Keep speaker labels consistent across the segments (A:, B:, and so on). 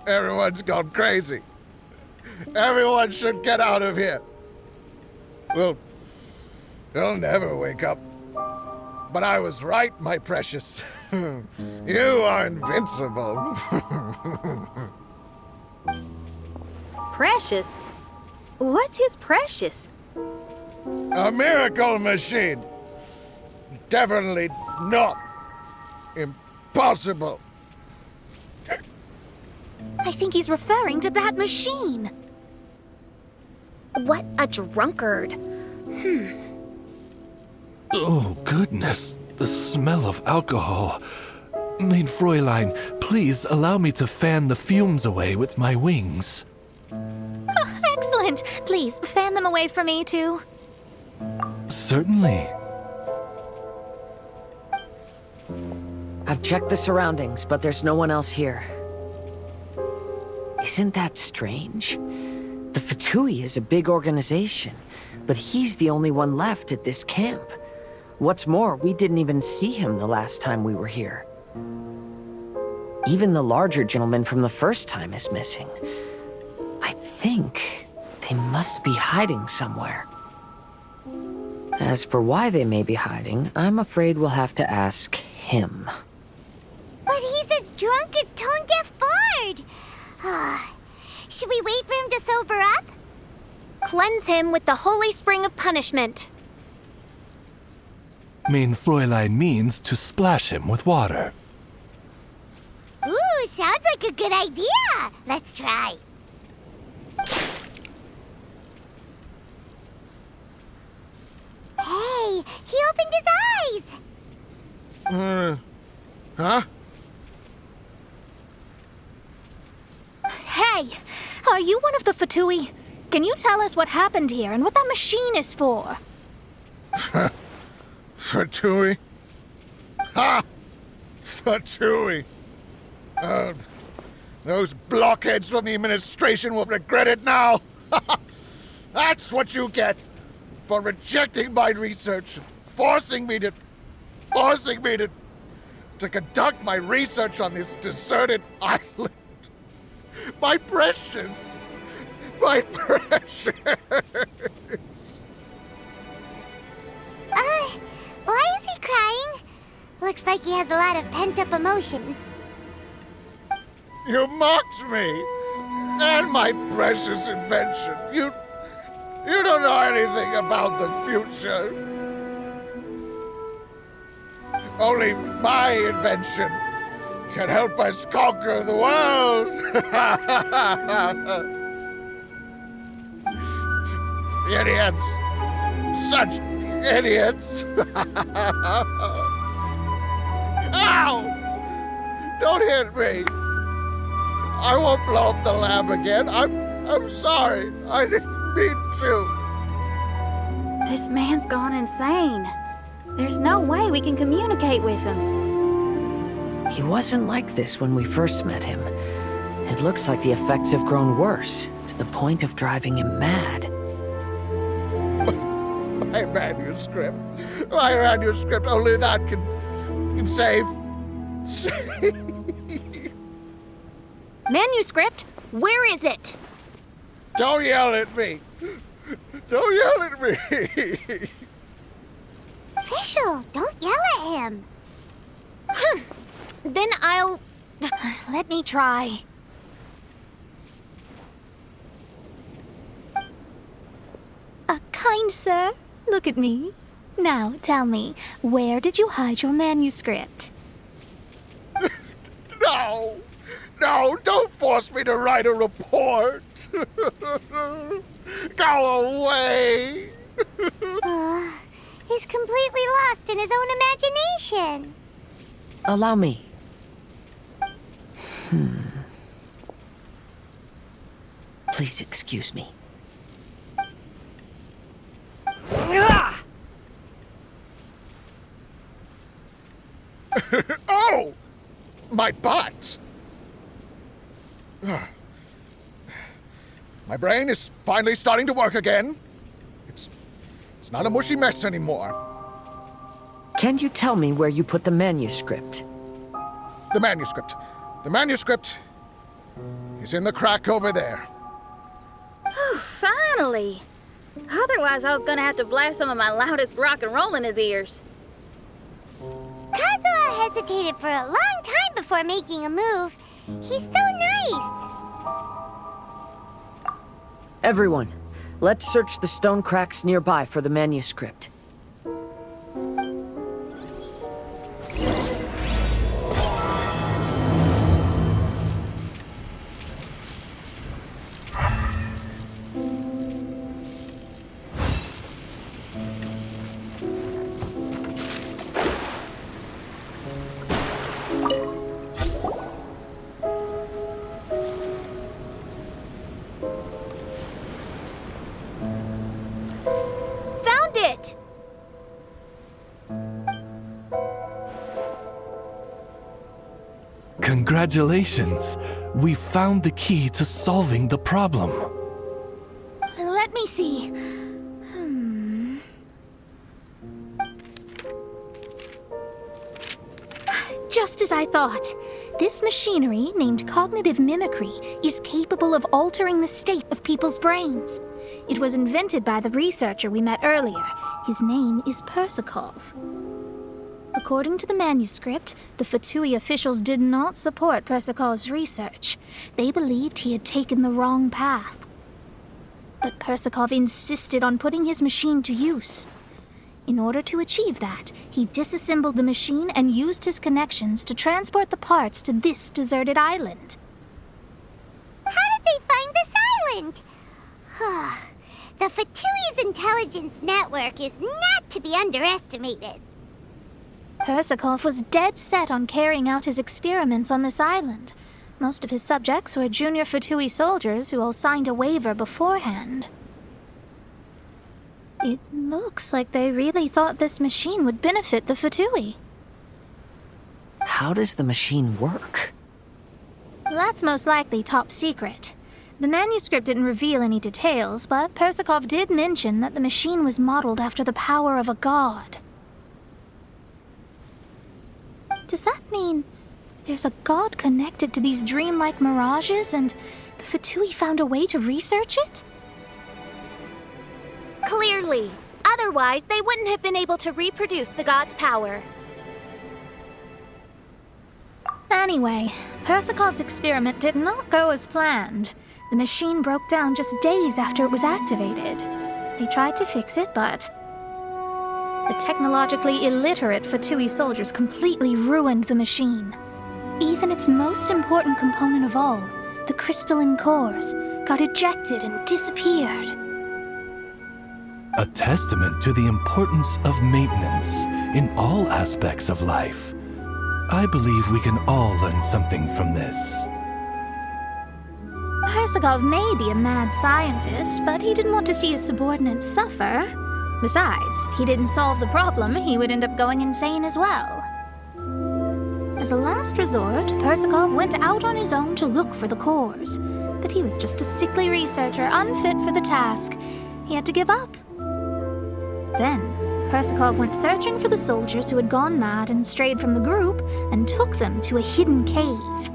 A: Everyone's gone crazy. Everyone should get out of here. We'll never wake up. But I was right, my precious. You are invincible.
B: Precious? What's his precious?
A: A miracle machine. Definitely not impossible.
B: I think he's referring to that machine. What a drunkard.
C: Oh, goodness. The smell of alcohol. Main Fräulein, please allow me to fan the fumes away with my wings.
B: Oh, excellent. Please, fan them away from me, too.
C: Certainly.
D: I've checked the surroundings, but there's no one else here. Isn't that strange? The Fatui is a big organization, but he's the only one left at this camp. What's more, we didn't even see him the last time we were here. Even the larger gentleman from the first time is missing. I think they must be hiding somewhere. As for why they may be hiding, I'm afraid we'll have to ask him.
E: But he's as drunk as tone-deaf Bard! Should we wait for him to sober up?
B: Cleanse him with the holy spring of punishment.
C: Main Fräulein means to splash him with water.
E: Ooh, sounds like a good idea! Let's try. Hey, he opened his eyes!
A: Huh?
B: Hey, are you one of the Fatui? Can you tell us what happened here and what that machine is for?
A: Fatui? Ha! Fatui! Those blockheads from the administration will regret it now! That's what you get for rejecting my research, forcing me to conduct my research on this deserted island. My precious! My precious!
E: Why is he crying? Looks like he has a lot of pent-up emotions.
A: You mocked me! And my precious invention! You don't know anything about the future. Only my invention can help us conquer the world! Idiots! Such idiots! Ow! Don't hit me! I won't blow up the lab again. I'm sorry. I didn't mean to.
B: This man's gone insane. There's no way we can communicate with him.
D: He wasn't like this when we first met him. It looks like the effects have grown worse, to the point of driving him mad.
A: My manuscript. My manuscript. Only that can save.
B: Manuscript? Where is it?
A: Don't yell at me. Don't yell at me.
E: Official, don't yell at him.
B: Then I'll... Let me try. Kind sir, look at me. Now, tell me, where did you hide your manuscript?
A: No. No, don't force me to write a report. Go away.
E: He's completely lost in his own imagination.
D: Allow me. Please excuse me.
A: Oh! My butt! My brain is finally starting to work again. It's not a mushy mess anymore.
D: Can you tell me where you put the manuscript?
A: The manuscript. The manuscript is in the crack over there.
B: Finally! Otherwise, I was gonna have to blast some of my loudest rock and roll in his ears.
E: Kazuha hesitated for a long time before making a move. He's so nice.
D: Everyone, let's search the stone cracks nearby for the manuscript.
B: Found it!
C: Congratulations! We found the key to solving the problem.
B: Let me see. Just as I thought. This machinery, named cognitive mimicry, is capable of altering the state of people's brains. It was invented by the researcher we met earlier. His name is Persakov. According to the manuscript, the Fatui officials did not support Persakov's research. They believed he had taken the wrong path. But Persakov insisted on putting his machine to use. In order to achieve that, he disassembled the machine and used his connections to transport the parts to this deserted island.
E: How did they find this island? The Fatui's intelligence network is not to be underestimated.
B: Persakov was dead set on carrying out his experiments on this island. Most of his subjects were junior Fatui soldiers who all signed a waiver beforehand. It looks like they really thought this machine would benefit the Fatui.
D: How does the machine work?
B: That's most likely top secret. The manuscript didn't reveal any details, but Persakov did mention that the machine was modeled after the power of a god. Does that mean there's a god connected to these dreamlike mirages and the Fatui found a way to research it? Clearly. Otherwise, they wouldn't have been able to reproduce the god's power. Anyway, Persakov's experiment did not go as planned. The machine broke down just days after it was activated. They tried to fix it, but the technologically illiterate Fatui soldiers completely ruined the machine. Even its most important component of all, the crystalline cores, got ejected and disappeared.
C: A testament to the importance of maintenance in all aspects of life. I believe we can all learn something from this.
B: Persakov may be a mad scientist, but he didn't want to see his subordinates suffer. Besides, if he didn't solve the problem, he would end up going insane as well. As a last resort, Persakov went out on his own to look for the cores. But he was just a sickly researcher, unfit for the task. He had to give up. Then, Persakov went searching for the soldiers who had gone mad and strayed from the group, and took them to a hidden cave.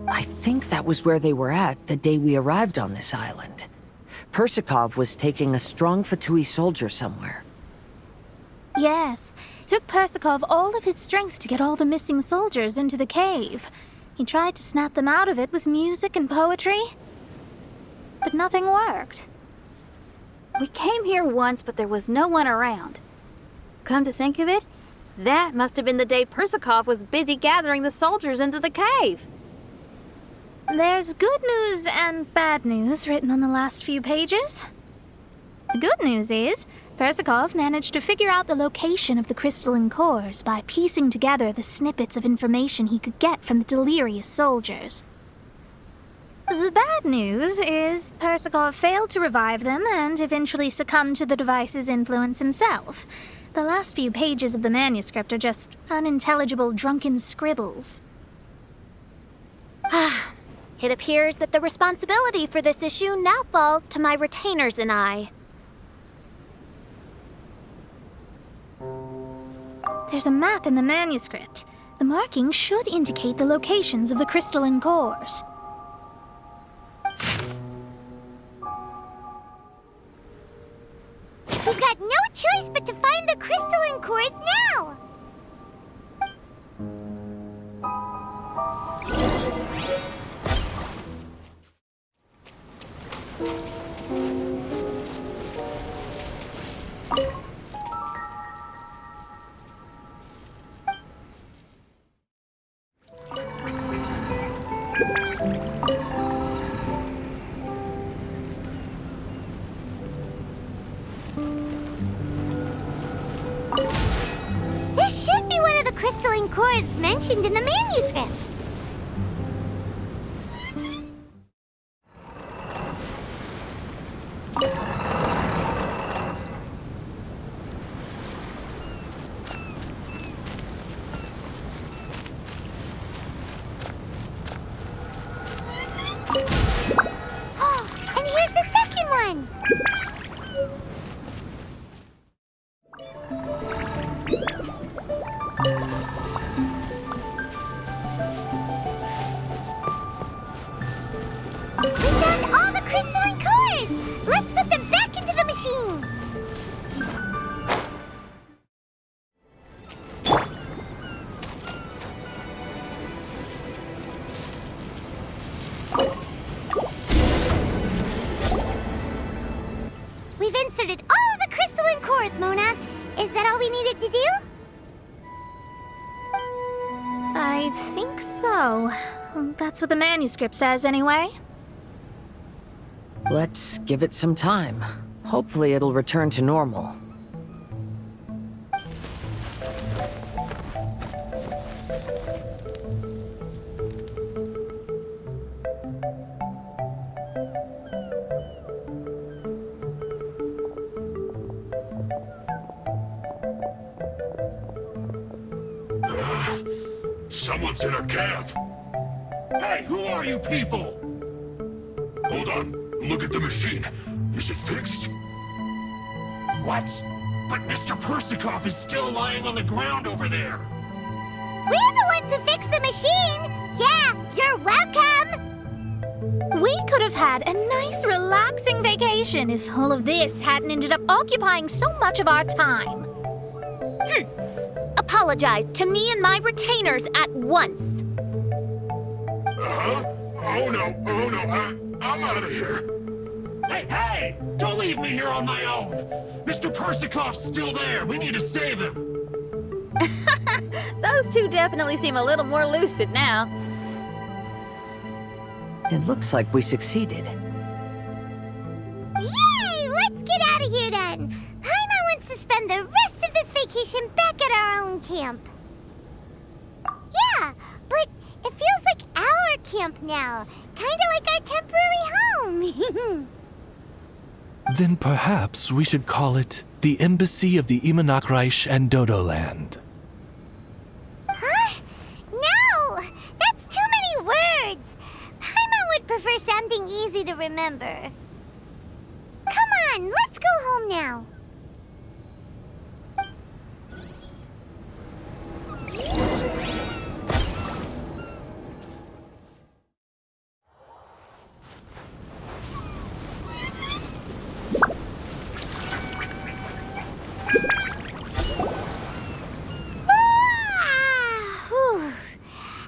D: I think that was where they were at the day we arrived on this island. Persakov was taking a strong Fatui soldier somewhere.
B: Yes, it took Persakov all of his strength to get all the missing soldiers into the cave. He tried to snap them out of it with music and poetry, but nothing worked. We came here once, but there was no one around. Come to think of it, that must have been the day Persakov was busy gathering the soldiers into the cave. There's good news and bad news written on the last few pages. The good news is, Persakov managed to figure out the location of the crystalline cores by piecing together the snippets of information he could get from the delirious soldiers. The bad news is Persakov failed to revive them and eventually succumbed to the device's influence himself. The last few pages of the manuscript are just unintelligible drunken scribbles. It appears that the responsibility for this issue now falls to my retainers and I. There's a map in the manuscript. The markings should indicate the locations of the crystalline cores.
E: We've got no choice but to find the crystalline cores now! This should be one of the crystalline cores mentioned in the manuscript. Oh, and here's the second one. We found all the crystalline cores! Let's put them back into the machine! We've inserted all the crystalline cores, Mona. Is that all we needed to do?
B: I think so. That's what the manuscript says, anyway.
D: Let's give it some time. Hopefully it'll return to normal.
F: Someone's in our camp. Hey, who are you people? Hold on. Look at the machine. Is it fixed? What? But Mr. Persikov is still lying on the ground over there.
E: We're the ones who fixed the machine! Yeah, you're welcome!
B: We could have had a nice, relaxing vacation if all of this hadn't ended up occupying so much of our time. Apologize to me and my retainers at once.
F: Uh-huh? Oh no, I'm out of here. Hey! Don't leave me here on my own! Mr. Persikov's still there! We need to save him!
G: Those two definitely seem a little more lucid now.
D: It looks like we succeeded.
E: Yay! Let's get out of here then! Paimon wants to spend the rest of this vacation back at our own camp. Yeah, but it feels like our camp now. Kinda like our temporary home.
C: Then perhaps we should call it the Embassy of the Imanakreich and Dodoland.
E: Huh? No! That's too many words! Paimon would prefer something easy to remember. Come on, let's go home now.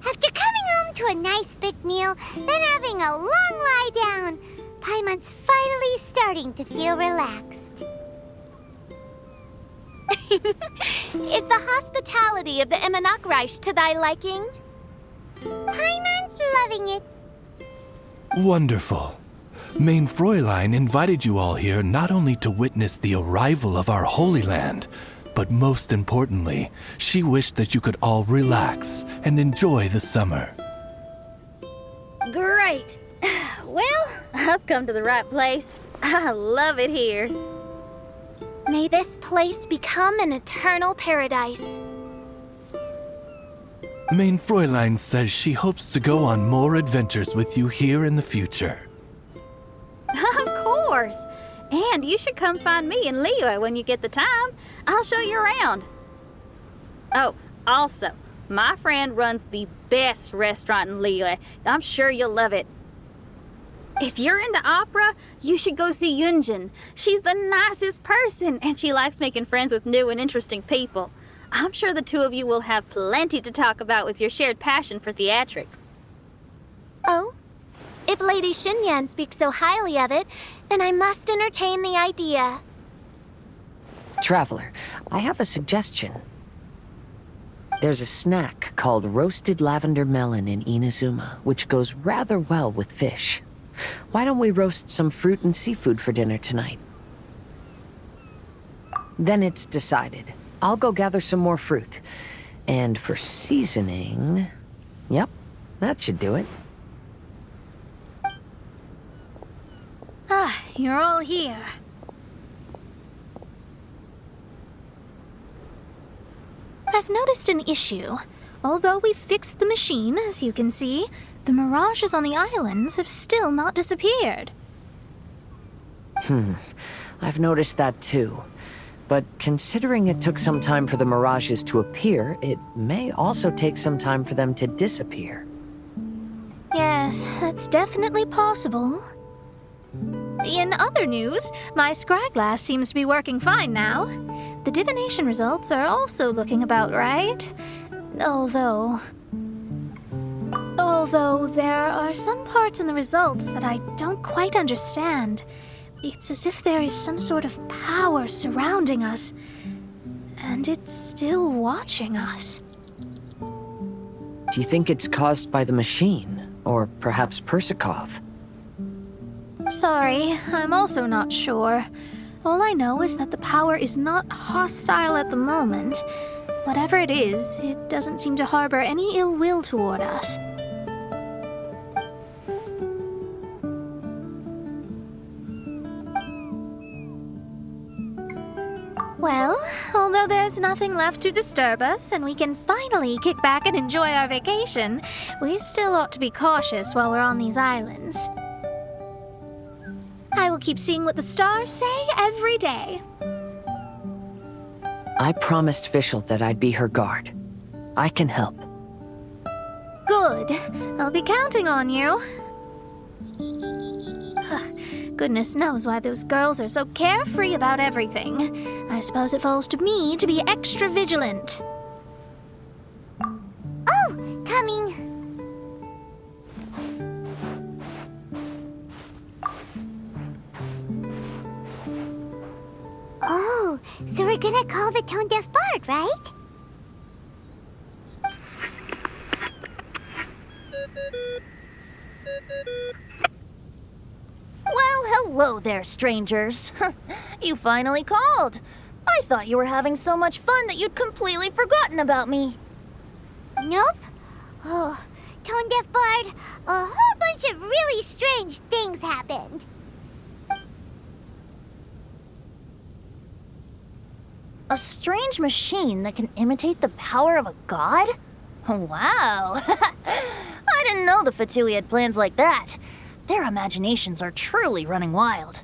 E: After coming home to a nice big meal, then having a long lie down, Paimon's finally starting to feel relaxed.
B: Is the hospitality of the Imanakreich to thy liking?
E: Paimon's loving it.
C: Wonderful. Main Fräulein invited you all here not only to witness the arrival of our Holy Land, but most importantly, she wished that you could all relax and enjoy the summer.
G: Great! Well, I've come to the right place. I love it here.
B: May this place become an eternal paradise.
C: Main Fräulein says she hopes to go on more adventures with you here in the future.
G: Of course! And you should come find me and Leah when you get the time. I'll show you around. Oh, also, My friend runs the best restaurant in Lille. I'm sure you'll love it. If you're into opera, you should go see Yunjin. She's the nicest person, and she likes making friends with new and interesting people. I'm sure the two of you will have plenty to talk about with your shared passion for theatrics.
E: Oh? If Lady Xinyan speaks so highly of it, then I must entertain the idea.
D: Traveler, I have a suggestion. There's a snack called roasted lavender melon in Inazuma, which goes rather well with fish. Why don't we roast some fruit and seafood for dinner tonight? Then it's decided. I'll go gather some more fruit. And for seasoning... Yep, that should do it.
B: Ah, you're all here. I've noticed an issue. Although we've fixed the machine, as you can see, the mirages on the islands have still not disappeared.
D: I've noticed that too. But considering it took some time for the mirages to appear, it may also take some time for them to disappear.
B: Yes, that's definitely possible. In other news, my scryglass seems to be working fine now. The divination results are also looking about right. Although there are some parts in the results that I don't quite understand. It's as if there is some sort of power surrounding us, and it's still watching us.
D: Do you think it's caused by the machine? Or perhaps Persikov?
B: Sorry, I'm also not sure. All I know is that the power is not hostile at the moment. Whatever it is, it doesn't seem to harbor any ill will toward us. Well, although there's nothing left to disturb us and we can finally kick back and enjoy our vacation, we still ought to be cautious while we're on these islands. I will keep seeing what the stars say every day.
D: I promised Fischl that I'd be her guard. I can help.
B: Good. I'll be counting on you. Goodness knows why those girls are so carefree about everything. I suppose it falls to me to be extra vigilant.
E: Oh, coming. Oh, so we're gonna call the tone-deaf bard, right?
H: Well, hello there, strangers. You finally called. I thought you were having so much fun that you'd completely forgotten about me.
E: Nope. Oh, tone-deaf bard, a whole bunch of really strange things happened.
H: A strange machine that can imitate the power of a god? Wow. I didn't know the Fatui had plans like that. Their imaginations are truly running wild.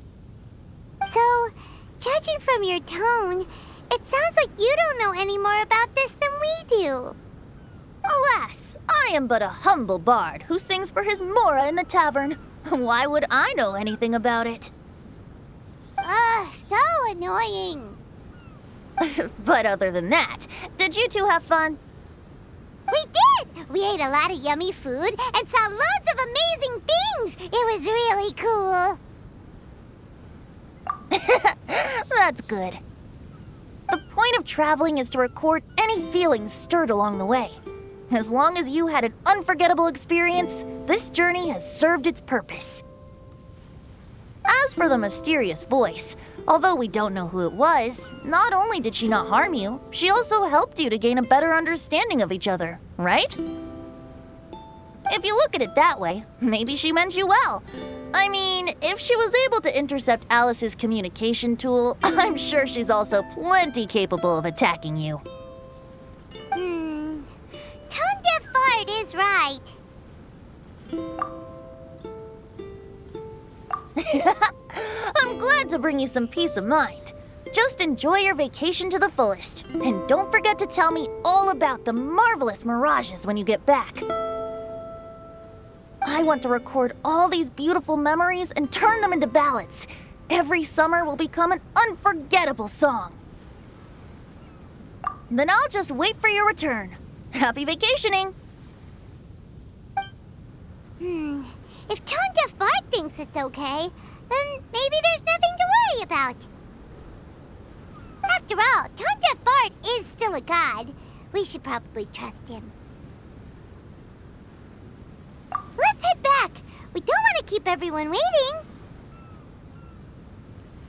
E: So, judging from your tone, it sounds like you don't know any more about this than we do.
H: Alas, I am but a humble bard who sings for his Mora in the tavern. Why would I know anything about it?
E: Ugh, so annoying.
H: But other than that, did you two have fun?
E: We did! We ate a lot of yummy food and saw loads of amazing things! It was really cool!
H: That's good. The point of traveling is to record any feelings stirred along the way. As long as you had an unforgettable experience, this journey has served its purpose. As for the mysterious voice, although we don't know who it was, not only did she not harm you, she also helped you to gain a better understanding of each other, right? If you look at it that way, maybe she meant you well. I mean, if she was able to intercept Alice's communication tool, I'm sure she's also plenty capable of attacking you.
E: Tone-deaf bard is right.
H: I'm glad to bring you some peace of mind. Just enjoy your vacation to the fullest. And don't forget to tell me all about the marvelous mirages when you get back. I want to record all these beautiful memories and turn them into ballads. Every summer will become an unforgettable song. Then I'll just wait for your return. Happy vacationing!
E: If Tone Deaf Bart thinks it's okay, then maybe there's nothing to worry about. After all, Tone Deaf Bart is still a god. We should probably trust him. Let's head back. We don't want to keep everyone waiting.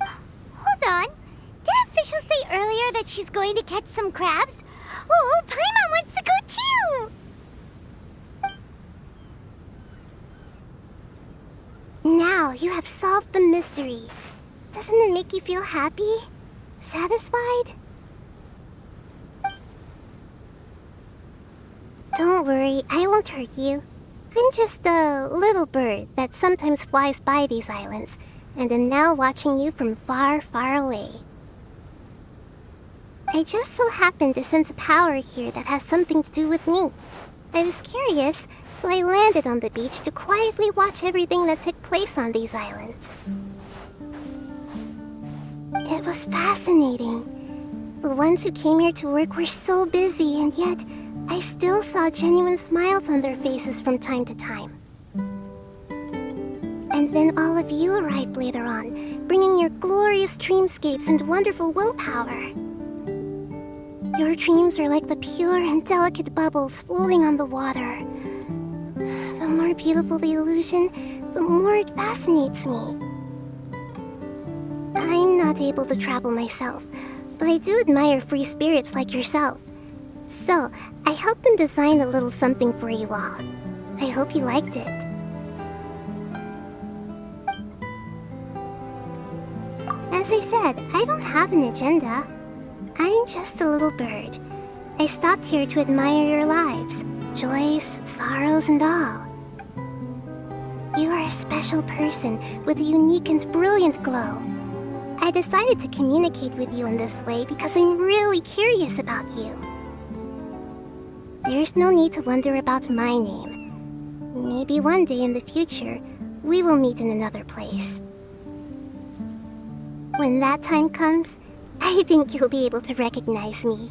E: Hold on. Did officials say earlier that she's going to catch some crabs? Oh, Paimon wants to go too! Now you have solved the mystery. Doesn't it make you feel happy? Satisfied? Don't worry, I won't hurt you. I'm just a little bird that sometimes flies by these islands, and am now watching you from far, far away. I just so happened to sense a power here that has something to do with me. I was curious, so I landed on the beach to quietly watch everything that took place on these islands. It was fascinating. The ones who came here to work were so busy, and yet I still saw genuine smiles on their faces from time to time. And then all of you arrived later on, bringing your glorious dreamscapes and wonderful willpower. Your dreams are like the pure and delicate bubbles floating on the water. The more beautiful the illusion, the more it fascinates me. I'm not able to travel myself, but I do admire free spirits like yourself. So, I helped them design a little something for you all. I hope you liked it. As I said, I don't have an agenda. I'm just a little bird. I stopped here to admire your lives, joys, sorrows, and all. You are a special person with a unique and brilliant glow. I decided to communicate with you in this way because I'm really curious about you. There's no need to wonder about my name. Maybe one day in the future, we will meet in another place. When that time comes, I think you'll be able to recognize me.